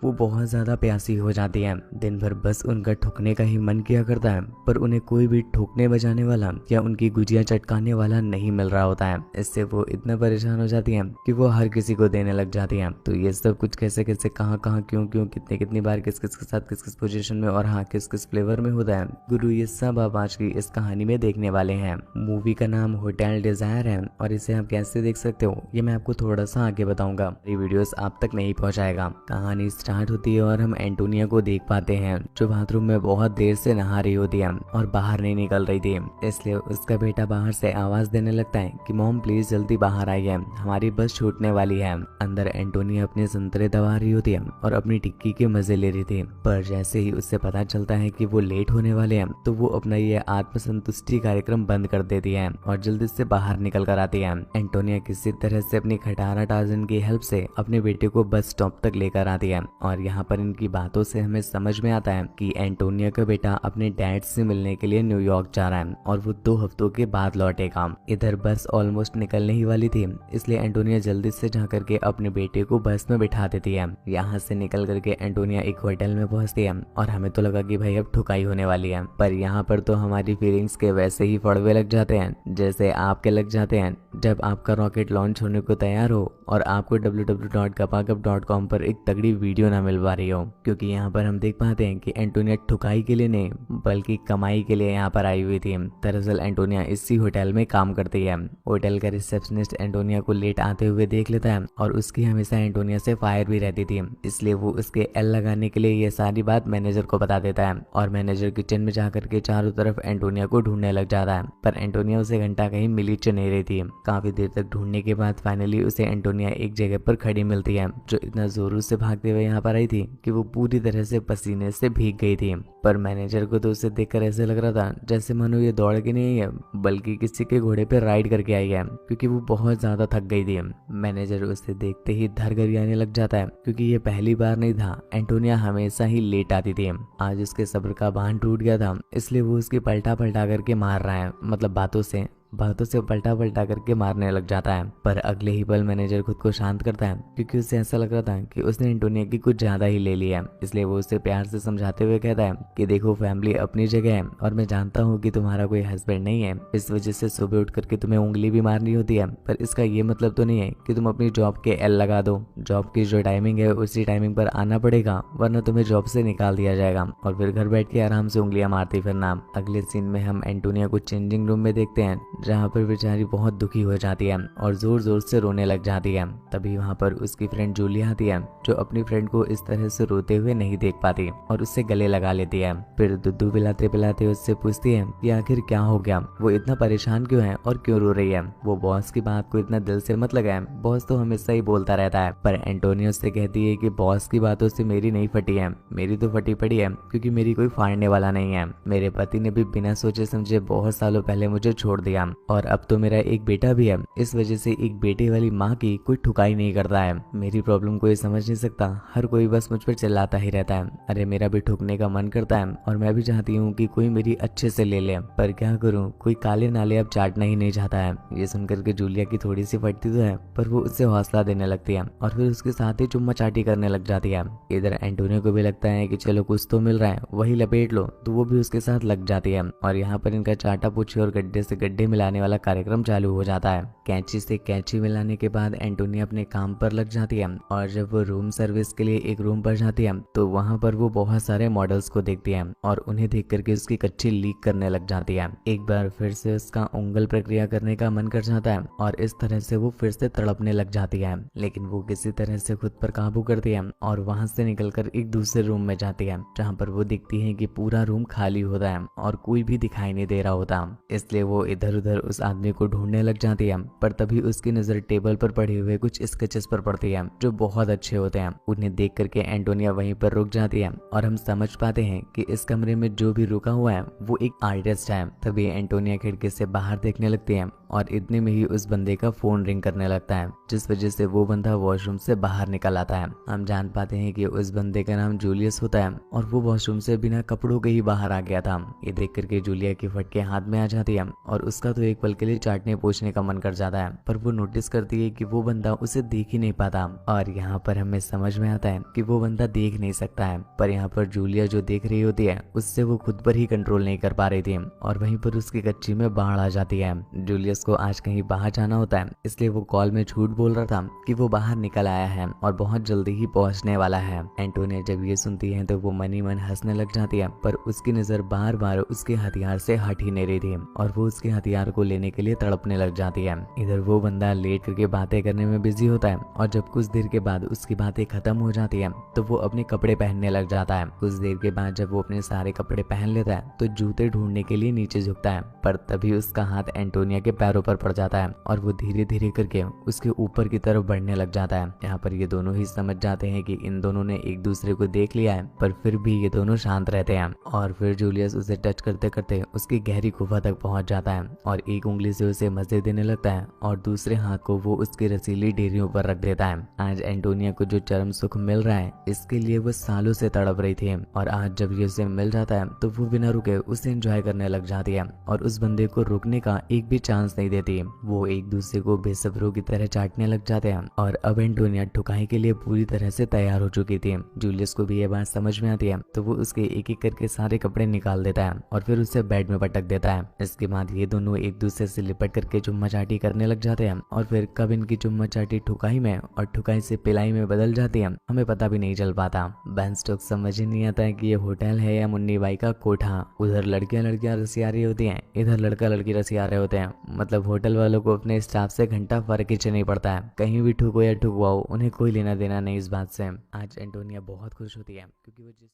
वो बहुत ज्यादा प्यासी हो जाती है। दिन भर बस उनका ठुकने का ही मन किया करता है, पर उन्हें कोई भी ठोकने बजाने वाला या उनकी गुजिया चटकाने वाला नहीं मिल रहा होता है। इससे वो इतना परेशान हो जाती है कि वो हर किसी को देने लग जाती है। तो ये सब कुछ कैसे कैसे कहाँ कहाँ क्यों क्यों कितने कितनी बार किस किस के साथ किस किस पोजीशन में और हाँ किस किस फ्लेवर में होता है गुरु, ये सब आप आज की इस कहानी में देखने वाले हैं। मूवी का नाम होटल डिजायर है और इसे आप कैसे देख सकते हो ये मैं आपको थोड़ा सा आगे बताऊंगा। ये वीडियोस आप तक नहीं पहुंचाएगा। कहानी स्टार्ट होती है और हम एंटोनिया को देख पाते हैं जो बाथरूम में बहुत देर से नहा रही होती है और बाहर नहीं निकल रही थी। इसलिए उसका बेटा बाहर से आवाज देने लगता है कि मॉम प्लीज जल्दी बाहर आइए, हमारी बस छूटने वाली है। अंदर एंटोनिया अपने संतरे दबा रही होती है और अपनी टिक्की के मजे ले रही थी, पर जैसे ही उससे पता चलता है कि वो लेट होने वाले हैं तो वो अपना ये आत्मसंतुष्टि कार्यक्रम बंद कर देती है और जल्दी से बाहर निकल कर आती है। एंटोनिया किसी तरह से अपनी खटारा टार्जन की हेल्प से अपने बेटे को बस स्टॉप तक लेकर आती है और यहाँ पर इनकी बातों से हमें समझ में आता है कि एंटोनिया का बेटा अपने डैड से मिलने के लिए न्यूयॉर्क जा रहा है और वो 2 हफ्तों के बाद लौटेगा। इधर बस ऑलमोस्ट निकलने ही वाली थी, इसलिए एंटोनिया जल्दी से जा करके अपने बेटे को बस में बिठा देती है। यहाँ से निकल करके एंटोनिया एक होटल में पहुंचती है और हमें तो लगा कि भाई अब ठुकाई होने वाली है, पर यहाँ पर तो हमारी फीलिंग्स के वैसे ही फड़वे लग जाते हैं जैसे आपके लग जाते हैं जब आपका रॉकेट लॉन्च होने को तैयार हो और आपको www.gapagap.com पर एक तगड़ी वीडियो ना मिल पा रही हो, क्योंकि यहाँ पर हम देख पाते हैं कि एंटोनिया ठुकाई के लिए नहीं बल्कि कमाई के लिए यहाँ पर आई हुई थी। दरअसल एंटोनिया इसी होटल में काम करती है। होटल का रिसेप्शनिस्ट एंटोनिया को लेट आते हुए देख लेता है और उसकी हमेशा एंटोनिया से फायर भी रहती थी, इसलिए वो उसके एल लगाने के लिए ये सारी बात मैनेजर को बता देता है और मैनेजर किचन में जाकर के चारों तरफ एंटोनिया को ढूंढने लग जाता है, पर एंटोनिया उसे घंटा कहीं मिली नहीं रही थी। काफी देर तक ढूंढने के बाद फाइनली उसे एंटोनिया एक जगह पर खड़ी मिलती है जो इतना जोरों से भागते हुए यहाँ पर आई थी कि वो पूरी तरह से पसीने से भीग गई थी। पर मैनेजर को तो उसे देखकर ऐसे लग रहा था जैसे मानो ये दौड़ के नहीं आई है बल्कि किसी के घोड़े पे राइड करके आई है, क्योंकि वो बहुत ज्यादा थक गई थी। मैनेजर उसे देखते ही धरघरियाने लग जाता है, क्योंकि ये पहली बार नहीं था, एंटोनिया हमेशा ही लेट आती थी। आज उसके सब्र का बांध टूट गया था, इसलिए वो उसकी पलटा पलटा करके मार रहा है, मतलब बातों से पलटा पलटा करके मारने लग जाता है। पर अगले ही पल मैनेजर खुद को शांत करता है, क्योंकि उसे ऐसा लग रहा था कि उसने एंटोनिया की कुछ ज्यादा ही ले लिया है। इसलिए वो उसे प्यार से समझाते हुए कहता है कि देखो फैमिली अपनी जगह है और मैं जानता हूँ कि तुम्हारा कोई हस्बैंड नहीं है, इस वजह से सुबह उठ करके तुम्हें उंगली भी मारनी होती है, पर इसका ये मतलब तो नहीं है कि तुम अपनी जॉब के एल लगा दो। जॉब की जो टाइमिंग है उसी टाइमिंग पर आना पड़ेगा, वरना तुम्हें जॉब से निकाल दिया जाएगा और फिर घर बैठ के आराम से उंगलियां मारती फिरना। अगले सीन में हम एंटोनिया को चेंजिंग रूम में देखते हैं जहाँ पर बेचारी बहुत दुखी हो जाती है और जोर जोर से रोने लग जाती है। तभी वहाँ पर उसकी फ्रेंड जूलिया आती है जो अपनी फ्रेंड को इस तरह से रोते हुए नहीं देख पाती और उससे गले लगा लेती है। फिर दुद्धू पिलाते पिलाते उससे पूछती है कि आखिर क्या हो गया, वो इतना परेशान क्यों है और क्यों रो रही है। वो बॉस की बात को इतना दिल से मत लगाए, बॉस तो हमेशा ही बोलता रहता है। पर एंटोनियो से कहती है कि बॉस की बातों से मेरी नहीं फटी है, मेरी तो फटी पड़ी है क्योंकि मेरी कोई फाड़ने वाला नहीं है। मेरे पति ने भी बिना सोचे समझे बहुत सालों पहले मुझे छोड़ दिया और अब तो मेरा एक बेटा भी है, इस वजह से एक बेटे वाली माँ की कोई ठुकाई नहीं करता है। मेरी प्रॉब्लम कोई समझ नहीं सकता, हर कोई बस मुझ पर चिल्लाता ही रहता है। अरे मेरा भी ठुकने का मन करता है और मैं भी चाहती हूँ कि कोई मेरी अच्छे से ले ले, पर क्या करूँ, कोई काले नाले अब चाटना ही नहीं चाहता है। ये सुनकर के जूलिया की थोड़ी सी फटती तो है, पर वो उससे हौसला देने लगती है और फिर उसके साथ ही चुम्मा चाटी करने लग जाती है। इधर एंटोनियो को भी लगता है कि चलो कुछ तो मिल रहा है, वही लपेट लो, तो वो भी उसके साथ लग जाती है और यहाँ पर इनका चाटा पूछी और गड्ढे से गड्ढे मिलाने वाला कार्यक्रम चालू हो जाता है। कैंची से कैंची मिलाने के बाद एंटोनिया अपने काम पर लग जाती है और जब वो रूम सर्विस के लिए एक रूम पर जाती है तो वहाँ पर वो बहुत सारे मॉडल्स को देखती है और उन्हें देख करके उसकी कच्ची लीक करने लग जाती है। एक बार फिर से उसका उंगल प्रक्रिया करने का मन कर जाता है और इस तरह से वो फिर से तड़पने लग जाती है, लेकिन वो किसी तरह से खुद पर काबू करती है और वहाँ से निकलकर एक दूसरे रूम में जाती है जहाँ पर वो देखती है कि पूरा रूम खाली होता है और कोई भी दिखाई नहीं दे रहा होता। इसलिए वो इधर उधर उस आदमी को ढूंढने लग जाती है, पर तभी उसकी नजर टेबल पर पड़े हुए कुछ स्केचेस पर पड़ती है जो बहुत अच्छे होते हैं। उन्हें देख करके एंटोनिया वहीं पर रुक जाती है और हम समझ पाते हैं कि इस कमरे में जो भी रुका हुआ है वो एक आर्टिस्ट है। तभी एंटोनिया खिड़की से बाहर देखने लगती है और इतने में ही उस बंदे का फोन रिंग करने लगता है, जिस वजह से वो बंदा वॉशरूम से बाहर निकल आता है। हम जान पाते हैं कि उस बंदे का नाम जूलियस होता है और वो वॉशरूम से बिना कपड़ों के ही बाहर आ गया था। ये देख करके जूलिया की फटके हाथ में आ जाती है और उसका तो एक पल के लिए चाटने पूछने का मन कर जाता है, पर वो नोटिस करती है कि वो बंदा उसे देख ही नहीं पाता। और यहाँ पर हमें समझ में आता है कि वो बंदा देख नहीं सकता है, पर यहाँ पर जूलिया जो देख रही होती है उससे वो खुद पर ही कंट्रोल नहीं कर पा रही थी और वहीं पर उसकी कच्ची में बाढ़ आ जाती है। जूलियस को आज कहीं बाहर जाना होता है, इसलिए वो कॉल में झूठ बोल रहा था कि वो बाहर निकल आया है और बहुत जल्दी ही पहुंचने वाला है। एंटोनिया जब ये सुनती है तो वो मनी मन हंसने लग जाती है, पर उसकी नजर बार बार उसके हथियार से हट ही नहीं रही थी और वो उसके हथियार को लेने के लिए तड़पने लग जाती है। इधर वो बंदा लेट करके बातें करने में बिजी होता है और जब कुछ देर के बाद उसकी बातें खत्म हो जाती है तो वो अपने कपड़े पहनने लग जाता है। कुछ देर के बाद जब वो अपने सारे कपड़े पहन लेता है तो जूते ढूंढने के लिए नीचे झुकता है, पर तभी उसका हाथ एंटोनिया के पैरों पर पड़ जाता है और वो धीरे धीरे करके उसके ऊपर की तरफ बढ़ने लग जाता है। यहाँ पर ये दोनों ही समझ जाते हैं कि इन दोनों ने एक दूसरे को देख लिया है, पर फिर भी ये दोनों शांत रहते हैं। और फिर जूलियस उसे टच करते करते उसकी गहरी गुफा तक पहुंच जाता है और एक उंगली से उसे मजे देने लगता है और दूसरे हाथ को वो उसकी रसीली डेरियों पर रख देता है। आज एंटोनिया को जो चरम सुख मिल रहा है इसके लिए वो सालों से तड़प रही थी और आज जब ये उसे मिल जाता है तो वो बिना रुके उसे एंजॉय करने लग जाती है और उस बंदे को रुकने का एक भी चांस नहीं देती। वो एक दूसरे को बेसब्रों की तरह चाटने लग जाते हैं और अब एंटोनिया ठुकाई के लिए पूरी तरह से तैयार हो चुकी थी। जूलियस को भी ये बात समझ में आती है तो वो उसके एक एक करके सारे कपड़े निकाल देता है और फिर उसे बेड में पटक देता है। इसके बाद ये दोनों एक दूसरे से लिपट करके चुम्मा चाटी करने लग जाते हैं और फिर कब इनकी चुम्मा चाटी ठुकाई में और ठुकाई से पिलाई में बदल जाती है हमें पता भी नहीं चल पाता। बेन स्टोक्स समझ ही नहीं आता है कि ये होटल है या मुन्नी बाई का कोठा। उधर लड़कियां रसिया रही होती हैं, इधर लड़का लड़की रसिया रहे होते हैं। मतलब होटल वालों को अपने स्टाफ से घंटा फर्क ही नहीं पड़ता है, कहीं भी ठुको या ठुकवाओ उन्हें कोई लेना देना नहीं इस बात से। आज एंटोनिया बहुत खुश होती है क्योंकि वो जिस